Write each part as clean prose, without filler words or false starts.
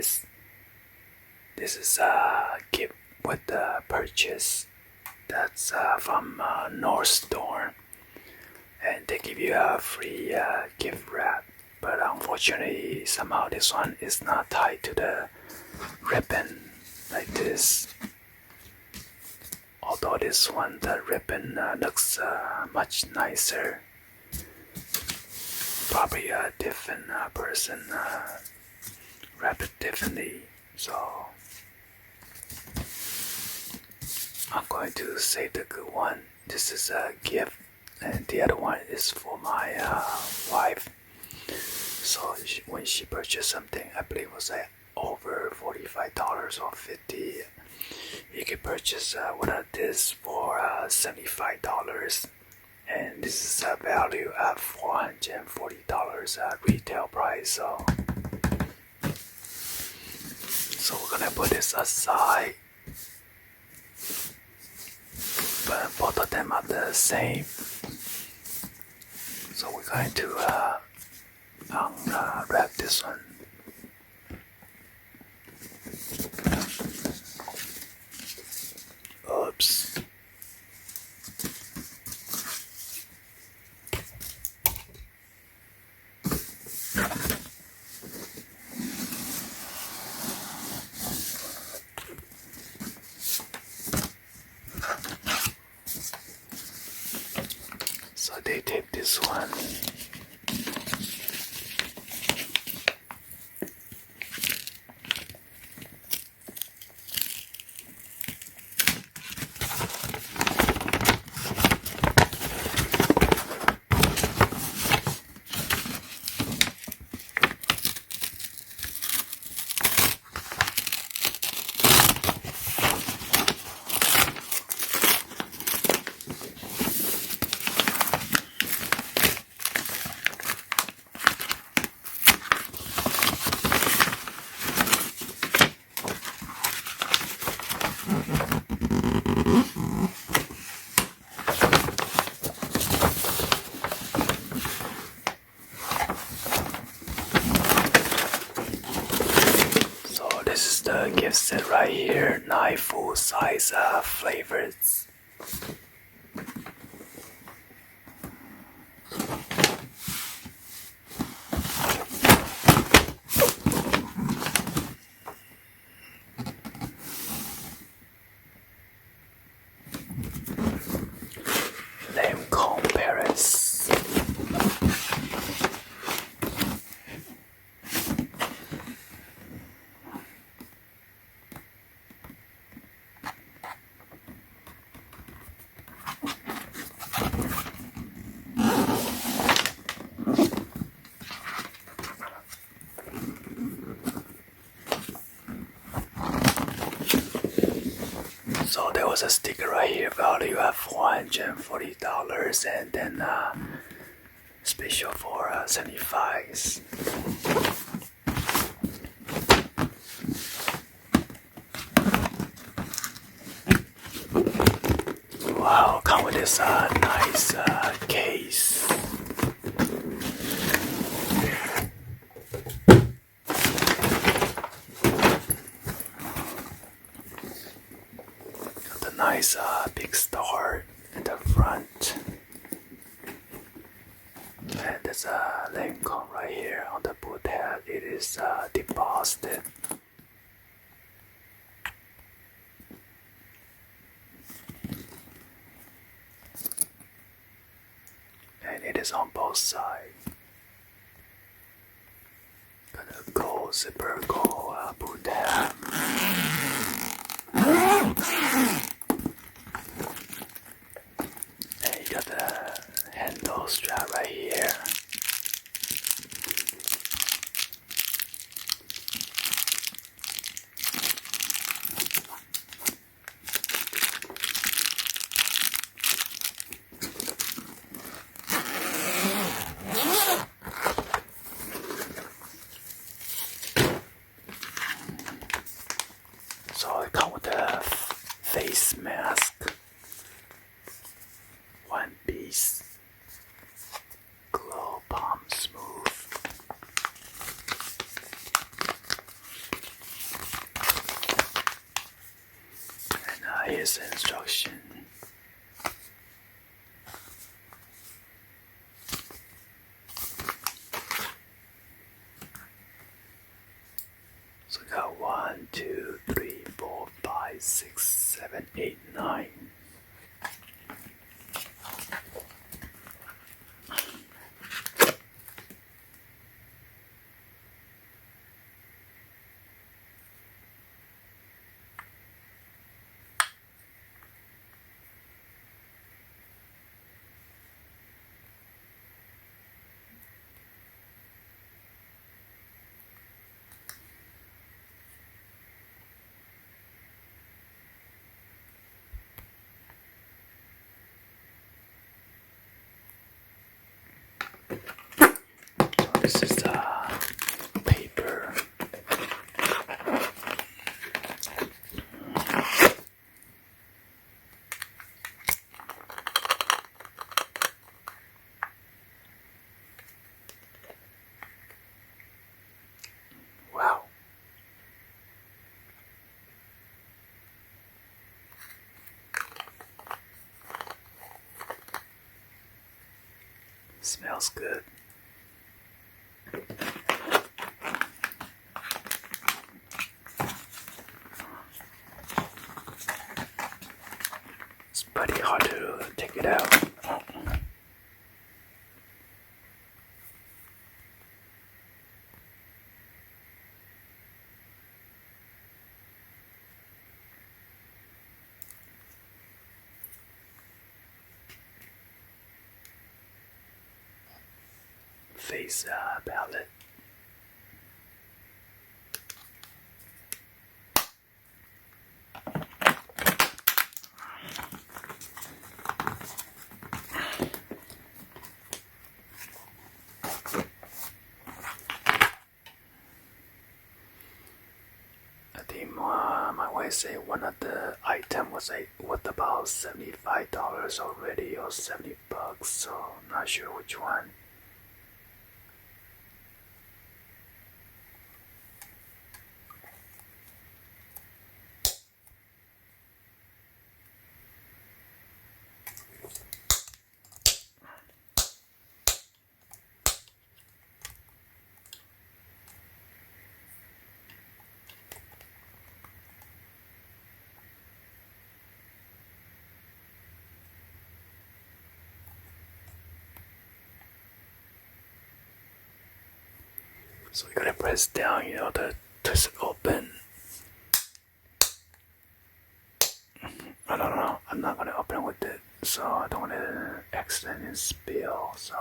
this. This is a gift with the purchase. That's from North Store, and they give you a free gift wrap. But unfortunately, somehow this one is not tied to the ribbon like this. Although this one, the ribbon looks much nicer. Probably a different person wrap it differently. So I'm going to save the good one. This is a gift, and the other one is for my wife. So when she purchased something, I believe it was like over $45 or $50. You can purchase one of this for $75, and this is a value at $440 retail price. So we're gonna put this aside. But both of them are the same. So we're going to unwrap this one. Oops. So they tape this one. This is the gift set right here, 9 full-size flavors. LANCOME Paris. So there was a sticker right here, value at $440, and then special for $75. Wow, come with this nice case. Nice big star in the front, and there's a LANCOME right here on the boot head. It is deposited, and it is on both sides. Got a gold zipper, gold boot head. Got the handle strap right here. So it comes with a face mask. One piece glove. this instruction. So we got 1, 2, 3, 4, 5, 6, 7, 8, 9. This is the paper. Wow. Smells good. It's pretty hard to take it out. Face palette. I think my wife said one of the item was worth about $75 already, or $70, so not sure which one. So you gotta press down, to twist it open. I don't know. I'm not gonna open it with it, so I don't want to accidentally spill. So.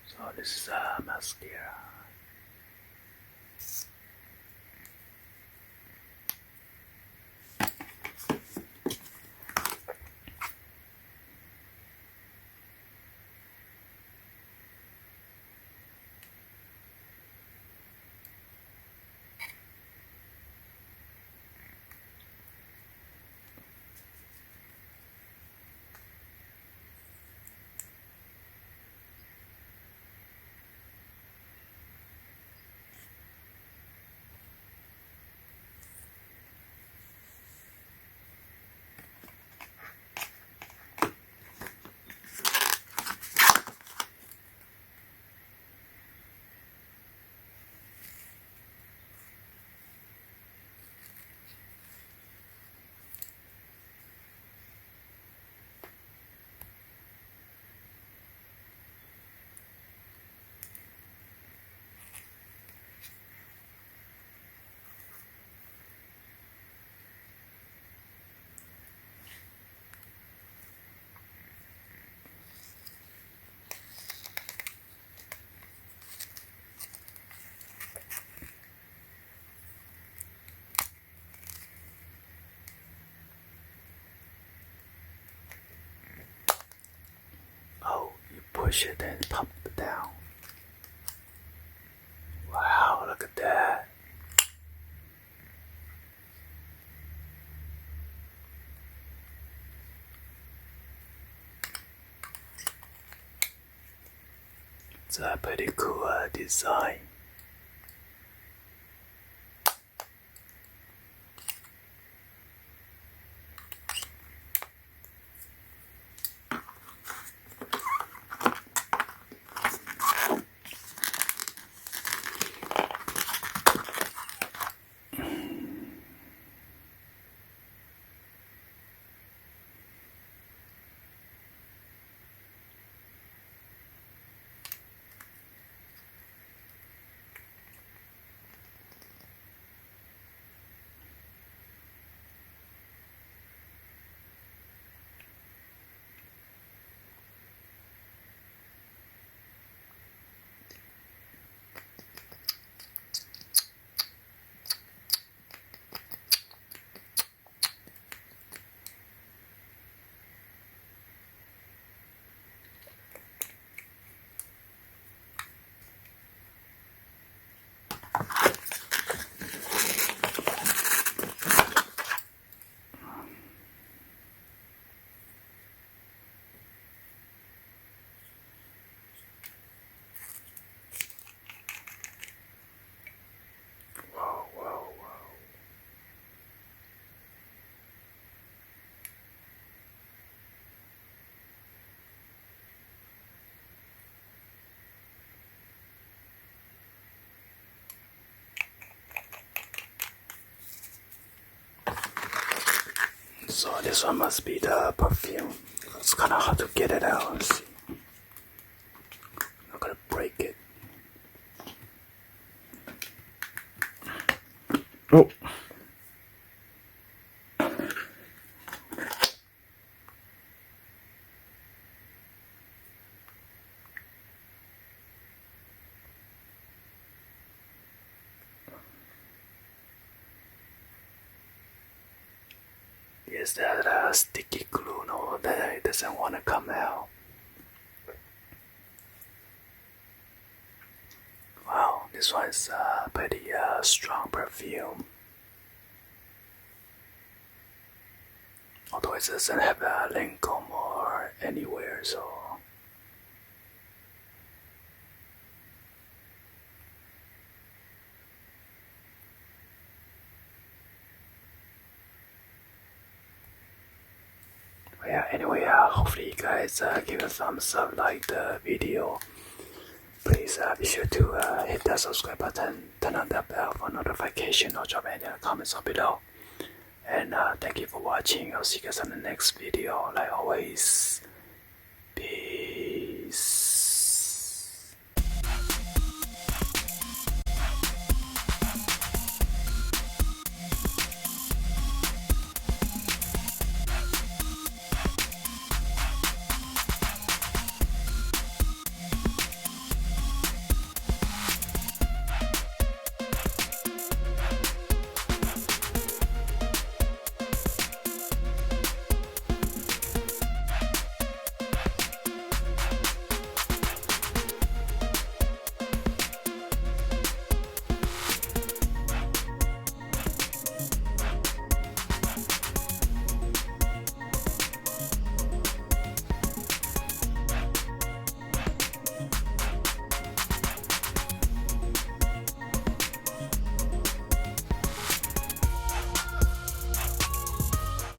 So this is mascara. push it and pop it down. Wow, look at that. It's a pretty cool design. So this one must be the perfume. It's kind of hard to get it out. Let's see. I'm not gonna break it. Oh. Is that sticky glue? No, that it doesn't want to come out. Wow, this one's pretty strong perfume. Although it doesn't have a LANCOME or anywhere, so. Yeah, anyway, hopefully you guys give a thumbs up, like the video. Please be sure to hit that subscribe button, turn on the bell for notification, or drop any comments on below. And thank you for watching. I'll see you guys on the next video. Like always, peace.